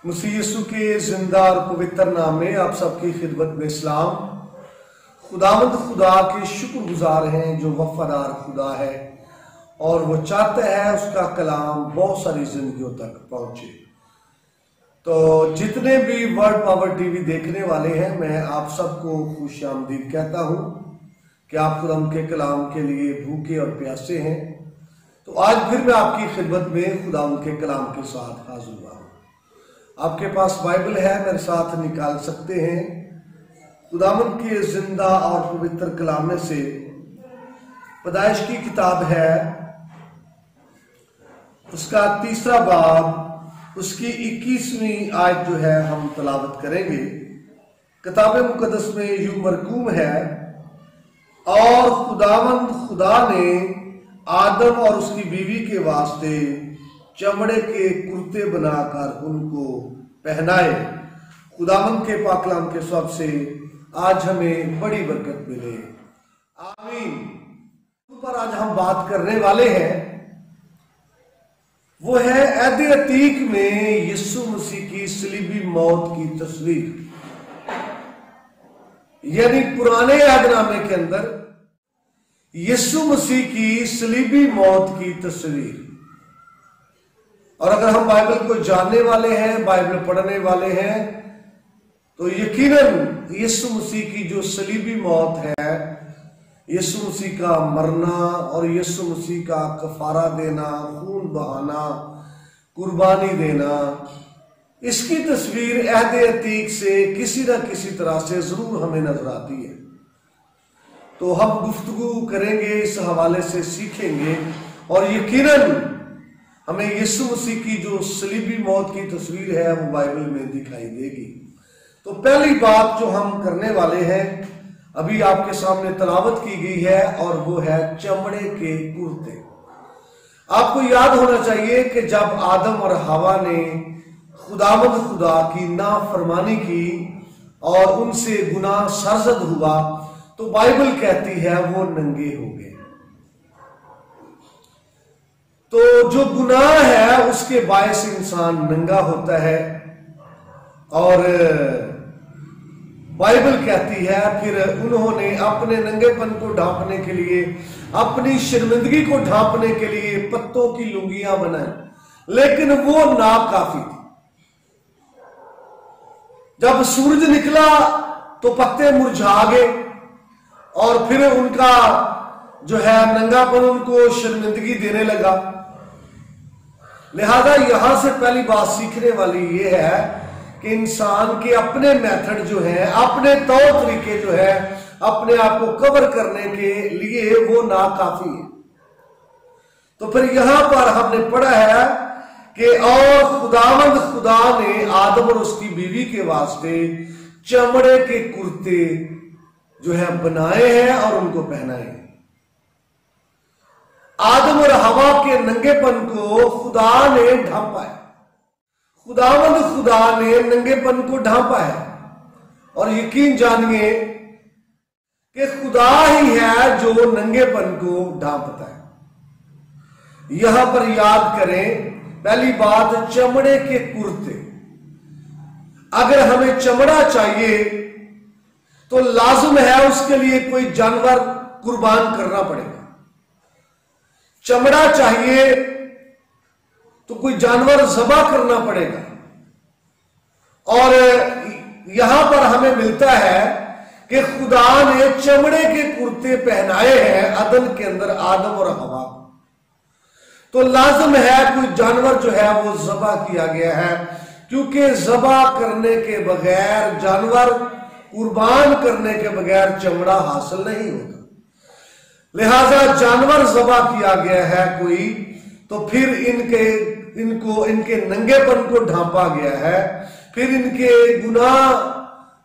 मसीह यीशु के जिंदा और पवित्र नाम में आप सबकी खिदमत में सलाम। खुदावंद खुदा के शुक्रगुजार हैं जो वफादार खुदा है और वो चाहता है उसका कलाम बहुत सारी जिंदगियों तक पहुंचे। तो जितने भी वर्ल्ड पावर टीवी देखने वाले हैं, मैं आप सबको खुशामदीद कहता हूं कि आप खुदा के कलाम के लिए भूखे और प्यासे हैं। तो आज फिर मैं आपकी खिदमत में खुदा के कलाम के साथ हाजिर हुआ हूं। आपके पास बाइबल है, मेरे साथ निकाल सकते हैं। खुदावंद के जिंदा और पवित्र कलाम में से पैदाइश की किताब है, उसका 3रा बाब, उसकी 21वीं आयत जो है हम तलावत करेंगे। किताब मुकद्दस में यूं मरकूम है, और खुदावंद खुदा ने आदम और उसकी बीवी के वास्ते चमड़े के कुर्ते बनाकर उनको पहनाए। खुदावंद के पाकलाम के सब से आज हमें बड़ी बरकत मिले, आमीन। पर आज हम बात करने वाले हैं वो है अहद अतीक में यीशु मसीह की सलीबी मौत की तस्वीर, यानी पुराने अहदनामे के अंदर यीशु मसीह की सलीबी मौत की तस्वीर। और अगर हम बाइबल को जानने वाले हैं, बाइबल पढ़ने वाले हैं, तो यकीनन यीशु मसीह की जो सलीबी मौत है, यीशु मसीह का मरना और यीशु मसीह का कफारा देना, खून बहाना, कुर्बानी देना, इसकी तस्वीर अहद अतीक से किसी न किसी तरह से जरूर हमें नजर आती है। तो हम गुफ्तगू करेंगे, इस हवाले से सीखेंगे और यकीनन हमें यीशु मसीह की जो सलीबी मौत की तस्वीर है वो बाइबल में दिखाई देगी। तो पहली बात जो हम करने वाले हैं, अभी आपके सामने तलावत की गई है, और वो है चमड़े के कुर्ते। आपको याद होना चाहिए कि जब आदम और हवा ने खुदावंद खुदा की नाफरमानी की और उनसे गुनाह सरजद हुआ, तो बाइबल कहती है वो नंगे हो गए। तो जो गुनाह है उसके बायस इंसान नंगा होता है, और बाइबल कहती है फिर उन्होंने अपने नंगेपन को ढांपने के लिए, अपनी शर्मिंदगी को ढांपने के लिए पत्तों की लुंगियां बनाई, लेकिन वो नाकाफी थी। जब सूरज निकला तो पत्ते मुरझा गए और फिर उनका जो है नंगापन उनको शर्मिंदगी देने लगा। लिहाजा यहां से पहली बात सीखने वाली ये है कि इंसान के अपने मेथड जो है, अपने तौर तरीके जो है अपने आप को कवर करने के लिए, वो नाकाफी है। तो फिर यहां पर हमने पढ़ा है कि और खुदावंद खुदा ने आदम और उसकी बीवी के वास्ते चमड़े के कुर्ते जो है बनाए हैं और उनको पहनाए हैं। आदम और हवा के नंगेपन को खुदा ने ढांपा है, खुदावंद खुदा ने नंगेपन को ढांपा है। और यकीन जानिए कि खुदा ही है जो नंगेपन को ढांपता है। यहां पर याद करें, पहली बात चमड़े के कुर्ते। अगर हमें चमड़ा चाहिए तो लाजिम है उसके लिए कोई जानवर कुर्बान करना पड़ेगा। चमड़ा चाहिए तो कोई जानवर ज़बह करना पड़ेगा। और यहां पर हमें मिलता है कि खुदा ने चमड़े के कुर्ते पहनाए हैं अदन के अंदर आदम और हवा को। तो लाजिम है कोई जानवर जो है वो ज़बह किया गया है, क्योंकि ज़बह करने के बगैर, जानवर कुर्बान करने के बगैर चमड़ा हासिल नहीं होगा। लिहाजा जानवर ज़बह किया गया है कोई, तो फिर इनके नंगेपन को ढांपा गया है। फिर इनके गुनाह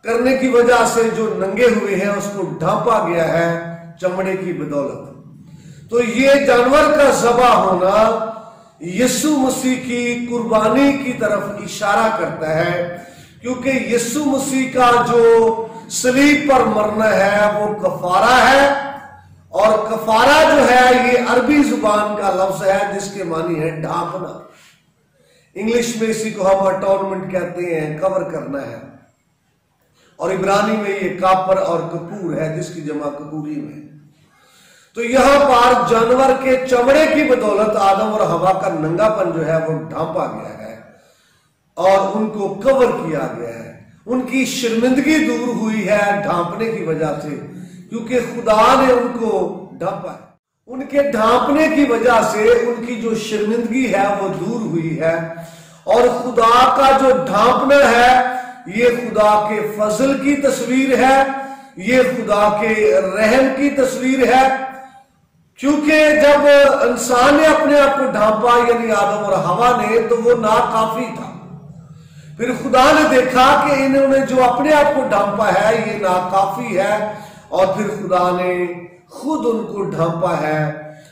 करने की वजह से जो नंगे हुए हैं उसको ढांपा गया है चमड़े की बदौलत। तो ये जानवर का ज़बह होना यीशु मसीह की कुर्बानी की तरफ इशारा करता है, क्योंकि यीशु मसीह का जो सलीब पर मरना है वो कफारा है। और कफारा जो है ये अरबी जुबान का लफ्ज है जिसके मानी है ढांपना। इंग्लिश में इसी को हम अटॉनमेंट कहते हैं, कवर करना है। और इब्रानी में ये कापर और कपूर है, जिसकी जमा कपूरी में। तो यहां पर जानवर के चमड़े की बदौलत आदम और हवा का नंगापन जो है वो ढांपा गया है और उनको कवर किया गया है। उनकी शर्मिंदगी दूर हुई है ढांपने की वजह से, क्योंकि खुदा ने उनको ढांपा है। उनके ढांपने की वजह से उनकी जो शर्मिंदगी है वो दूर हुई है। और खुदा का जो ढांपना है ये खुदा के फजल की तस्वीर है, ये खुदा के रहम की तस्वीर है। क्योंकि जब इंसान ने अपने आप को ढांपा, यानी आदम और हवा ने, तो वो नाकाफी था। फिर खुदा ने देखा कि इन्होंने जो अपने आप को ढांपा है ये नाकाफी है, और फिर खुदा ने खुद उनको ढांपा है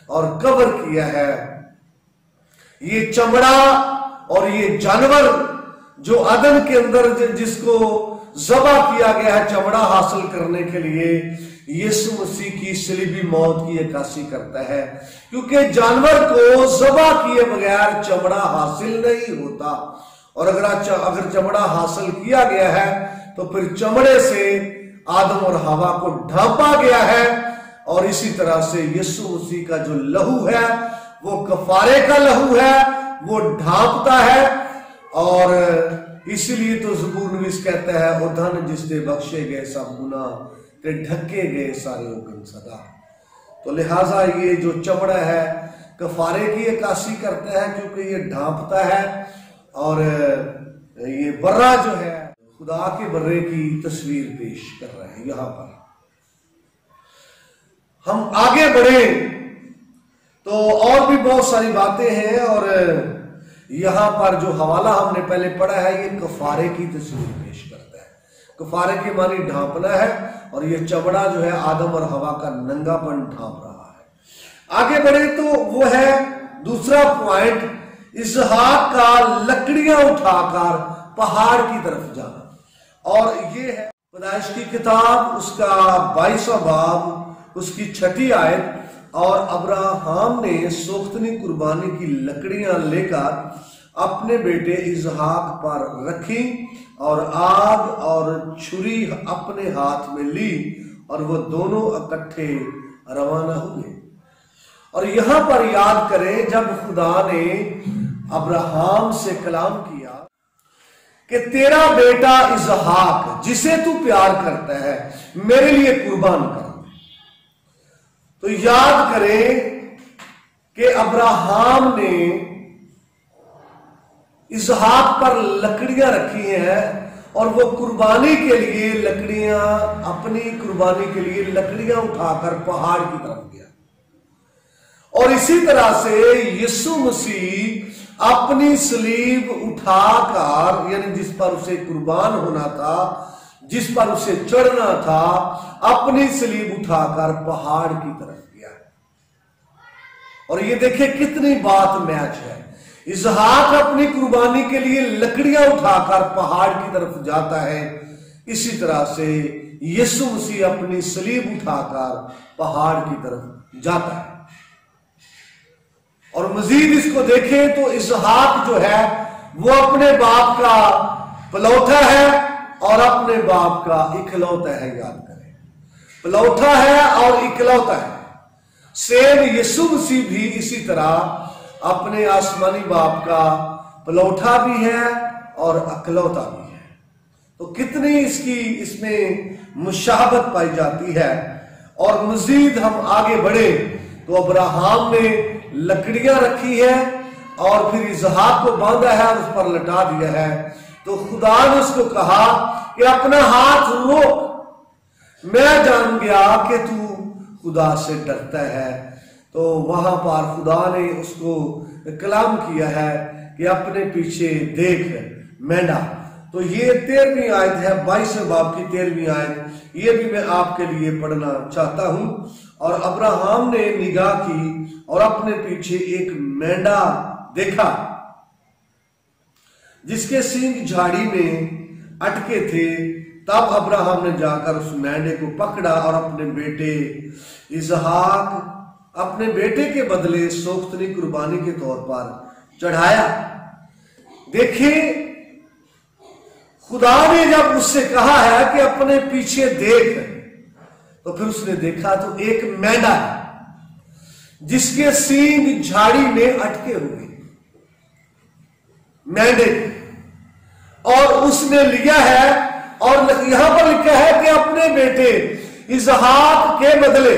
और कवर किया है। ये चमड़ा और ये जानवर जो अदन के अंदर जिसको ज़बा किया गया है चमड़ा हासिल करने के लिए, यीशु मसीह की सलीबी मौत की अक्कासी करता है। क्योंकि जानवर को ज़बा किए बगैर चमड़ा हासिल नहीं होता, और अगर चमड़ा हासिल किया गया है तो फिर चमड़े से आदम और हवा को ढांपा गया है। और इसी तरह से यीशु मसीह का जो लहू है वो कफारे का लहू है, वो ढांपता है। और इसीलिए तो ज़बूर नवीस कहता है, ओ धन जिससे बख्शे गए सब गुनाह ते ढके गए सारे हुक्म सदा। तो लिहाजा ये जो चमड़ा है कफारे की अक्कासी करता है, क्योंकि ये ढांपता है। और ये बर्रा जो है खुदा के बर्रे की तस्वीर पेश कर रहा है। यहां पर हम आगे बढ़े तो और भी बहुत सारी बातें हैं। और यहां पर जो हवाला हमने पहले पढ़ा है ये कफारे की तस्वीर पेश करता है। कफारे के मानी ढांपना है, और ये चमड़ा जो है आदम और हवा का नंगापन ढांप रहा है। आगे बढ़े तो वो है दूसरा पॉइंट, इसहाक का लकड़ियां उठाकर पहाड़ की तरफ जाना। और ये है पैदाइश की किताब उसका 22वां बाब उसकी 6ठी आयत। और अब्राहम ने सोख्तनी कुर्बानी की लकड़ियां लेकर अपने बेटे इसहाक पर रखी, और आग और छुरी अपने हाथ में ली, और वो दोनों इकट्ठे रवाना हुए। और यहां पर याद करें जब खुदा ने अब्राहम से कलाम किया कि तेरा बेटा इसहाक जिसे तू प्यार करता है मेरे लिए कुर्बान कर, तो याद करें कि अब्राहम ने इसहाक पर लकड़ियां रखी हैं, और वो कुर्बानी के लिए लकड़ियां, अपनी कुर्बानी के लिए लकड़ियां उठाकर पहाड़ की तरफ गया। और इसी तरह से यीशु मसीह अपनी सलीब उठाकर, यानी जिस पर उसे कुर्बान होना था, जिस पर उसे चढ़ना था, अपनी सलीब उठाकर पहाड़ की तरफ गया। और ये देखिए कितनी बात मैच है। इसहाक अपनी कुर्बानी के लिए लकड़ियां उठाकर पहाड़ की तरफ जाता है, इसी तरह से यीशु मसीह अपनी सलीब उठाकर पहाड़ की तरफ जाता है। और मजीद इसको देखें तो इसहाक जो है वो अपने बाप का पलौठा है और अपने बाप का इकलौता है। याद करें, पलौठा है और इकलौता है। सेम यीशु मसीह भी इसी तरह अपने आसमानी बाप का पलौठा भी है और इकलौता भी है। तो कितनी इसमें मुशाबत पाई जाती है। और मजीद हम आगे बढ़े तो अब्राहम ने लकड़ियां रखी है और फिर इसहाक को बांधा है और उस पर लटा दिया है। तो खुदा ने उसको कहा कि अपना हाथ रोक, मैं जान गया कि तू खुदा से डरता है। तो वहां पर खुदा ने उसको कलाम किया है कि अपने पीछे देख मेंढा। तो ये 13वीं आयत है, 22वें बाब की 13वीं आयत, ये भी मैं आपके लिए पढ़ना चाहता हूं। और अब्राहम ने निगाह की और अपने पीछे एक मेंढा देखा जिसके सींग झाड़ी में अटके थे। तब अब्राहम ने जाकर उस मेंढे को पकड़ा और अपने बेटे इसहाक अपने बेटे के बदले सोख्तनी कुर्बानी के तौर पर चढ़ाया। देखिए, खुदा ने जब उससे कहा है कि अपने पीछे देख, तो फिर उसने देखा तो एक मेंढा है जिसके सींग झाड़ी में अटके हुए, मेंढे, और उसने लिया है, और यहां पर लिखा है कि अपने बेटे इसहाक के बदले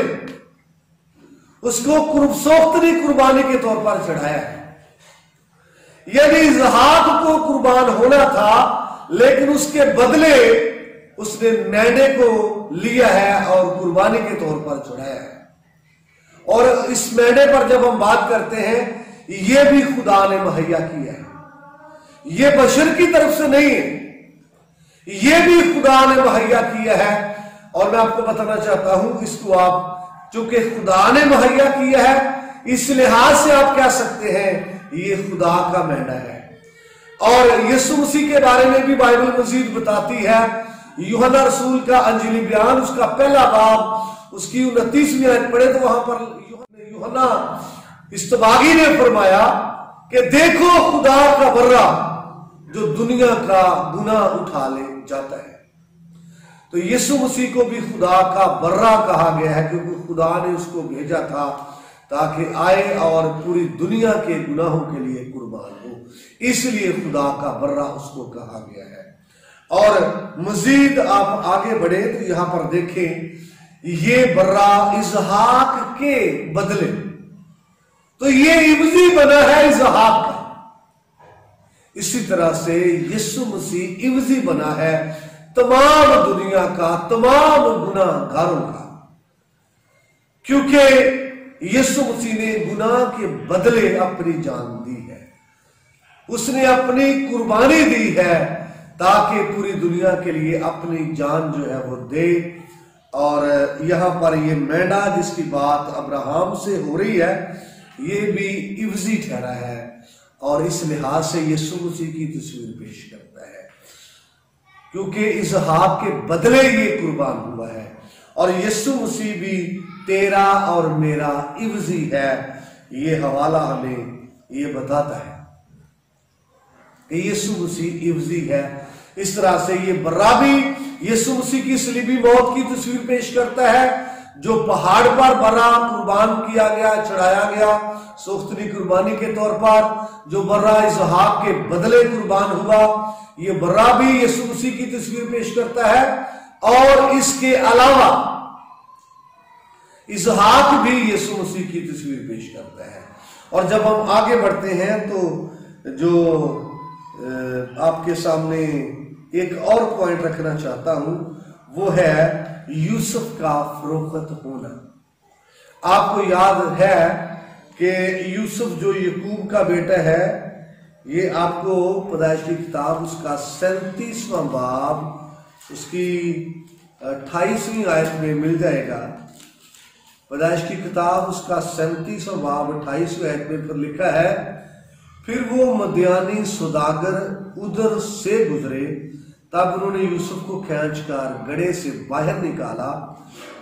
उसको सोख्तरी कुर्बानी के तौर पर चढ़ाया है। यदि इसहाक को कुर्बान होना था, लेकिन उसके बदले उसने मेंढे को लिया है और कुर्बानी के तौर पर चढ़ाया है। और इस मेंढे पर जब हम बात करते हैं, यह भी खुदा ने मुहैया किया है, यह बशर की तरफ से नहीं है, यह भी खुदा ने मुहैया किया है। और मैं आपको बताना चाहता हूं, इसको आप चूंकि खुदा ने मुहैया किया है, इस लिहाज से आप कह सकते हैं ये खुदा का मेंढा है। और यीशु मसीह के बारे में भी बाइबल मजीद बताती है। यूहन्ना रसूल का अंजीली बयान, उसका पहला बाब, उसकी 29वीं आयत पढ़े तो वहां पर यूहन्ना इस्तबागी ने फरमाया कि देखो खुदा का बर्रा जो दुनिया का गुनाह उठा ले जाता है। तो यीशु मसीह को भी खुदा का बर्रा कहा गया है, क्योंकि खुदा ने उसको भेजा था ताकि आए और पूरी दुनिया के गुनाहों के लिए कुर्बान हो, इसलिए खुदा का बर्रा उसको कहा गया है। और मजीद आप आगे बढ़े तो यहां पर देखें, ये बर्रा इसहाक के बदले, तो ये इवजी बना है इसहाक का। इसी तरह से यीशु मसीह इवजी बना है तमाम दुनिया का, तमाम गुनाहगारों का, क्योंकि यीशु मसीह ने गुनाह के बदले अपनी जान दी है, उसने अपनी कुर्बानी दी है ताकि पूरी दुनिया के लिए अपनी जान जो है वो दे। और यहां पर ये मेंढा जिसकी बात अब्राहम से हो रही है, ये भी इवजी ठहरा है, और इस लिहाज से यीशु मसीह की तस्वीर पेश करता है, क्योंकि इसहाक के बदले ये कुर्बान हुआ है। और यीशु मसीह भी तेरा और मेरा इवजी है। ये हवाला हमें ये बताता है कि यीशु मसीह इवजी है। इस तरह से ये बर्रा भी यीशु मसीह की सलीबी मौत की तस्वीर पेश करता है, जो पहाड़ पर बर्रा कुर्बान किया गया, चढ़ाया गया सोख्तरी कुर्बानी के तौर पर, जो बर्रा इसहाक के बदले कुर्बान हुआ, ये बर्रा भी यीशु मसीह की तस्वीर पेश करता है। और इसके अलावा इसहाक भी यीशु मसीह की तस्वीर पेश करता है। और जब हम आगे बढ़ते हैं तो जो आपके सामने एक और पॉइंट रखना चाहता हूं, वो है यूसुफ का फरोख्त होना। आपको याद है कि यूसुफ जो यकूब का बेटा है, ये आपको पैदाइश की किताब उसका 37वां बाब उसकी 28वीं आयत में मिल जाएगा। पैदाइश की किताब उसका 37वां बाब 28वीं आयत में फिर लिखा है, फिर वो मदियानी सौदागर उधर से गुजरे, तब उन्होंने यूसुफ को खींचकर गड़े से बाहर निकाला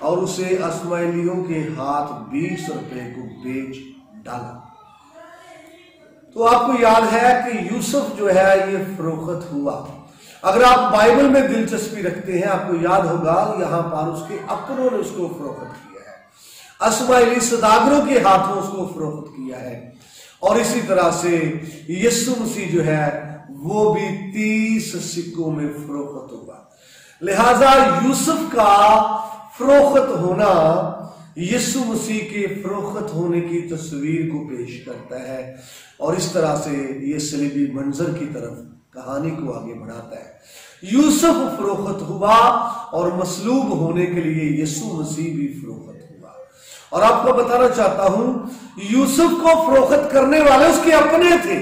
और उसे अस्माइलियों के हाथ 20 रुपए को बेच डाला। तो आपको याद है कि यूसुफ जो है ये फरोख्त हुआ। अगर आप बाइबल में दिलचस्पी रखते हैं, आपको याद होगा यहां पर उसके अपनों ने उसको फरोख्त किया है, अस्माइली सौदागरों के हाथों उसको फरोख्त किया है। और इसी तरह से यीशु मसीह जो है वो भी 30 सिक्कों में फरोख्त होगा। लिहाजा यूसुफ का फरोख्त होना यीशु मसीह के फरोख्त होने की तस्वीर को पेश करता है, और इस तरह से ये सलीबी मंजर की तरफ कहानी को आगे बढ़ाता है। यूसुफ फरोख्त हुआ और मसलूब होने के लिए यीशु मसीह भी फरोख्त हुआ। और आपको बताना चाहता हूं, यूसुफ को फरोख्त करने वाले उसके अपने थे,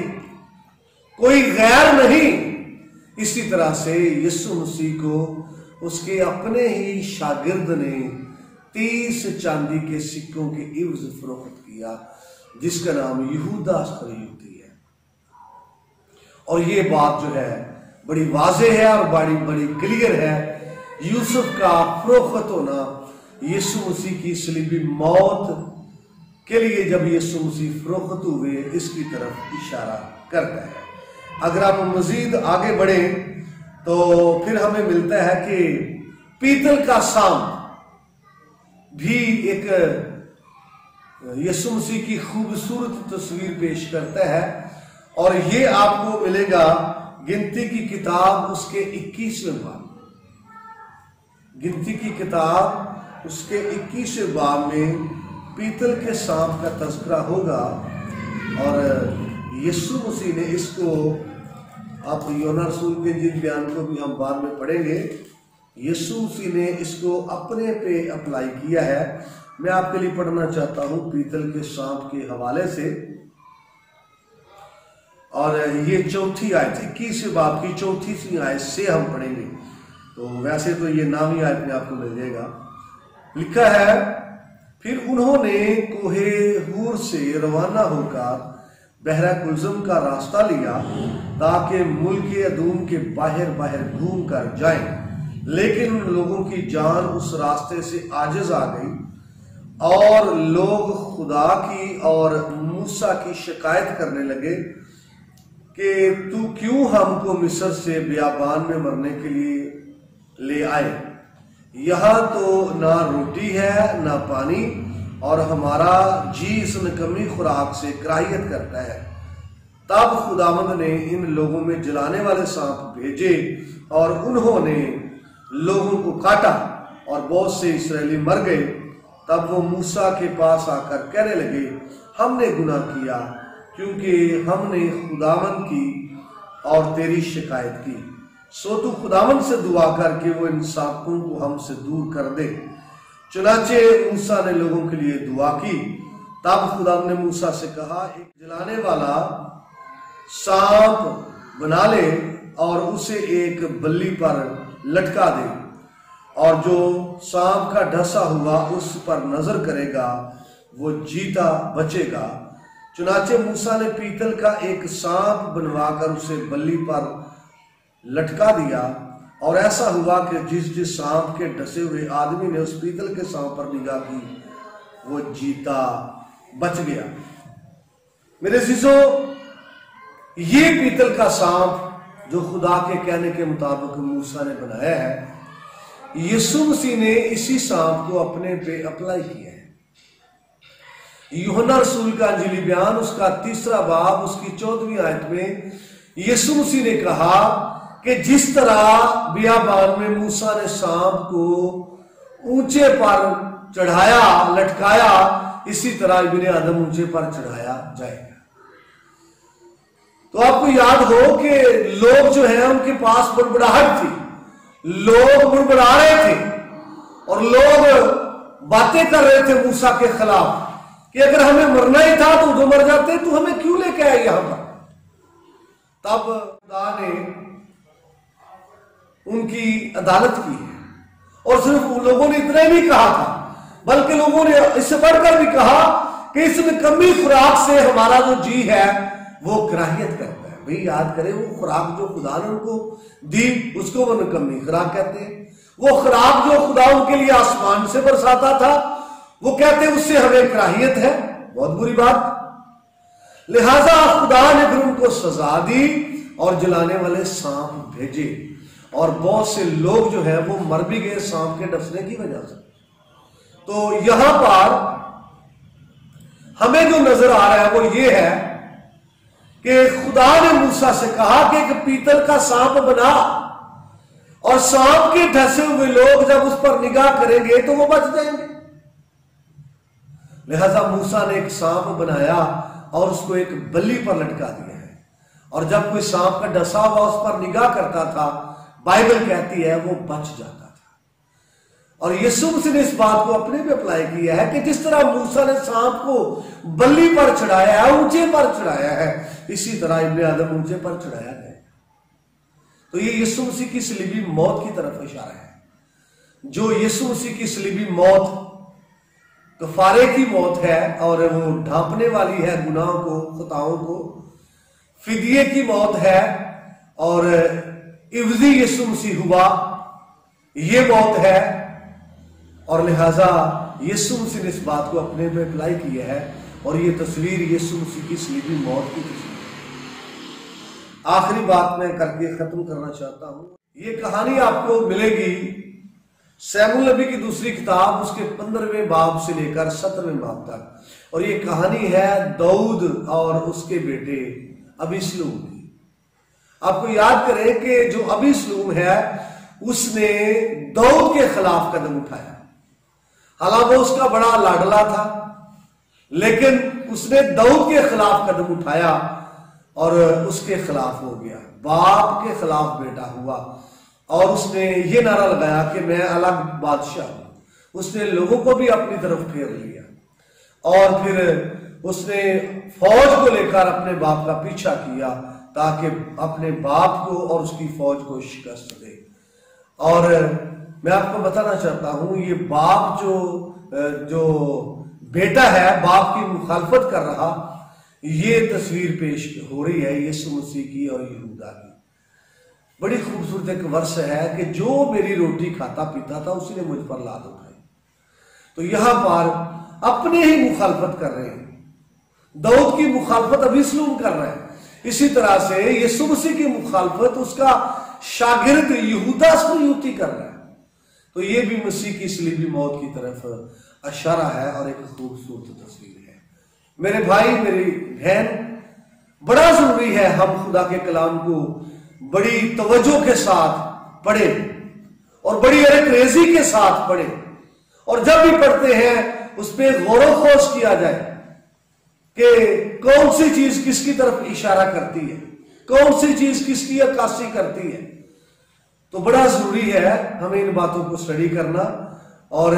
कोई गैर नहीं। इसी तरह से यीशु मसीह को उसके अपने ही शागिर्द ने 30 चांदी के सिक्कों के इवज फरोख्त किया, जिसका नाम यहूदा इस्करियोती है। और ये बात जो है बड़ी वाज़ेह है और बड़ी क्लियर है। यूसुफ का फरोख्त होना यीशु मसीह की सलीबी मौत के लिए जब यीशु मसीह फरोख्त हुए, इसकी तरफ इशारा करता है। अगर आप मजीद आगे बढ़े तो फिर हमें मिलता है कि पीतल का सांप भी एक यीशु मसीह की खूबसूरत तस्वीर पेश करता है, और ये आपको मिलेगा गिनती की किताब उसके 21वें बाब। गिनती की किताब उसके 21वें बाब में पीतल के सांप का तस्करा होगा, और यीशु मसीह ने इसको, आप यूहन्ना रसूल के इंजील बयान को भी हम बाद में पढ़ेंगे, यीशु मसीह ने इसको अपने पे अप्लाई किया है। मैं आपके लिए पढ़ना चाहता हूं पीतल के सांप के हवाले से, और ये चौथी आयत 21वें बाब की चौथी आयत से हम पढ़ेंगे। तो वैसे तो ये नाम ही आयत में आपको मिल जाएगा। लिखा है, फिर उन्होंने कोहे हूर से रवाना होकर बहरा कुलज़म का रास्ता लिया ताकि मुल्क अदूम के बाहर बाहर घूम कर जाएं, लेकिन उन लोगों की जान उस रास्ते से आजिज आ गई, और लोग खुदा की और मूसा की शिकायत करने लगे कि तू क्यों हमको मिस्र से बियाबान में मरने के लिए ले आए, यहाँ तो ना रोटी है ना पानी, और हमारा जी इस निकम्मी खुराक से कराहियत करता है। तब खुदावंद ने इन लोगों में जलाने वाले सांप भेजे, और उन्होंने लोगों को काटा, और बहुत से इस्राएली मर गए। तब वो मूसा के पास आकर कहने लगे, हमने गुनाह किया क्योंकि हमने खुदावंद की और तेरी शिकायत की, सो तू खुदावंद से दुआ कर कि वो इन सांपों को हमसे दूर कर दे। चुनाचे मूसा ने लोगों के लिए दुआ की। तब खुदावंद ने मूसा से कहा, एक जलाने वाला सांप बना ले और उसे एक बल्ली पर लटका दे, और जो सांप का ढसा हुआ उस पर नजर करेगा वो जीता बचेगा। चुनाचे मूसा ने पीतल का एक सांप बनवाकर उसे बल्ली पर लटका दिया, और ऐसा हुआ कि जिस जिस सांप के डसे हुए आदमी ने उस पीतल के सांप पर निगाह की वो जीता बच गया। मेरे अजीजों, ये पीतल का सांप जो खुदा के कहने के मुताबिक मूसा ने बनाया है, यीशु मसीह ने इसी सांप को अपने पे अप्लाई किया है। यूहन्ना रसूल का इंजीली बयान उसका 3रा बाब उसकी 14वीं आयत में यीशु मसीह ने कहा कि जिस तरह बियाबान में मूसा ने सांप को ऊंचे पर चढ़ाया, लटकाया, इसी तरह इब्ने आदम ऊंचे पर चढ़ाया जाएगा। तो आपको याद हो कि लोग जो है उनके पास बुड़बुड़ाहट थी, लोग बुड़बुड़ा रहे थे, और लोग बातें कर रहे थे मूसा के खिलाफ कि अगर हमें मरना ही था तो उधर मर जाते, तू हमें क्यों लेके आए यहां पर। तब खुदा ने उनकी अदालत की है, और सिर्फ उन लोगों ने इतना ही नहीं कहा था, बल्कि लोगों ने इससे बढ़कर भी कहा कि इस निकम्मी खुराक से हमारा जो जी है वो कराहियत करता है। भाई याद करें, वो खुराक जो खुदा ने उनको दी उसको वो निकम्मी खुराक कहते हैं। वो खुराक जो खुदा उनके लिए आसमान से बरसाता था वो कहते हैं उससे हमें कराहियत है, बहुत बुरी बात। लिहाजा खुदा ने फिर उनको सजा दी और जलाने वाले सांप भेजे, और बहुत से लोग जो है वो मर भी गए सांप के डसने की वजह से। तो यहां पर हमें जो नजर आ रहा है वो ये है कि खुदा ने मूसा से कहा कि एक पीतल का सांप बना, और सांप के ढसे हुए लोग जब उस पर निगाह करेंगे तो वो बच जाएंगे। लिहाजा मूसा ने एक सांप बनाया और उसको एक बल्ली पर लटका दिया है, और जब कोई सांप का डसा हुआ उस पर निगाह करता था, बाइबल कहती है वो बच जाता था। और यीशु मसीह ने इस बात को अपने पे अप्लाई किया है कि जिस तरह मूसा ने सांप को बल्ली पर चढ़ाया है, ऊंचे पर चढ़ाया है, इसी तरह इब्ने आदम ऊंचे पर चढ़ाया गया। तो ये यीशु मसीह की सलीबी मौत की तरफ इशारा है। जो यीशु मसीह की सलीबी मौत कफारे की मौत है, और वो ढांपने वाली है गुनाहों को, खताओं को, फिदिये की मौत है, और इवजी यीशु मसीह हुआ, ये मौत है। और लिहाजा यीशु मसीह ने इस बात को अपने पे अप्लाई किया है, और ये तस्वीर यीशु मसीह की सलीबी मौत की तस्वीर। आखिरी बात मैं करके खत्म करना चाहता हूं। ये कहानी आपको मिलेगी सैमुअल नबी की दूसरी किताब उसके 15वें बाब से लेकर 17वें बाब तक, और ये कहानी है दाऊद और उसके बेटे अबीसलूम की। आपको याद करें कि जो अबीसलूम है उसने दाऊद के खिलाफ कदम उठाया। हालांकि वो उसका बड़ा लाडला था, लेकिन उसने दाऊद के खिलाफ कदम उठाया और उसके खिलाफ हो गया। बाप के खिलाफ बेटा हुआ और उसने ये नारा लगाया कि मैं अलग बादशाह हूं। उसने लोगों को भी अपनी तरफ फेर लिया और फिर उसने फौज को लेकर अपने बाप का पीछा किया ताकि अपने बाप को और उसकी फौज को शिकस्त दे। और मैं आपको बताना चाहता हूं, ये बाप जो बेटा है बाप की मुखालफत कर रहा, ये तस्वीर पेश हो रही है यीशु मसीह की और यहूदा की। बड़ी खूबसूरत एक वर्ष है कि जो मेरी रोटी खाता पीता था उसी ने मुझ पर लात उठाई। तो यहां पर अपने ही मुखालफत कर रहे हैं, दाऊद की मुखालफत अबीसलूम कर रहे हैं। इसी तरह से यीशु मसीह की मुखालफत उसका शागिर्द यहूदा सुन्नती कर रहा है। तो ये भी मसीह की सलीबी मौत की तरफ इशारा है और एक खूबसूरत तस्वीर है। मेरे भाई मेरी बहन, बड़ा जरूरी है हम खुदा के कलाम को बड़ी तवज्जो के साथ पढ़े और बड़ी अरेकरेजी के साथ पढ़े, और जब भी पढ़ते हैं उस पर गौर खोज किया जाए कि कौन सी चीज किसकी तरफ इशारा करती है, कौन सी चीज किसकी अक्कासी करती है। तो बड़ा जरूरी है हमें इन बातों को स्टडी करना, और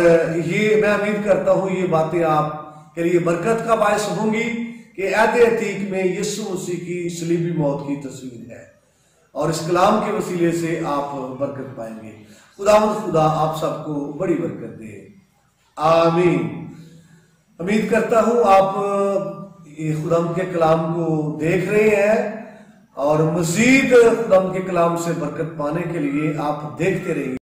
ये मैं उम्मीद करता हूं ये बातें आपके लिए बरकत का बायस होंगी कि अहद अतीक में यीशु मसीह की सलीबी मौत की तस्वीर है और इस कलाम के वसीले से आप बरकत पाएंगे। खुदा आप सबको बड़ी बरकत दे, आमीन। उम्मीद करता हूं आप ये खुदाम के कलाम को देख रहे हैं और मजीद खुदाम के कलाम से बरकत पाने के लिए आप देखते रहिए।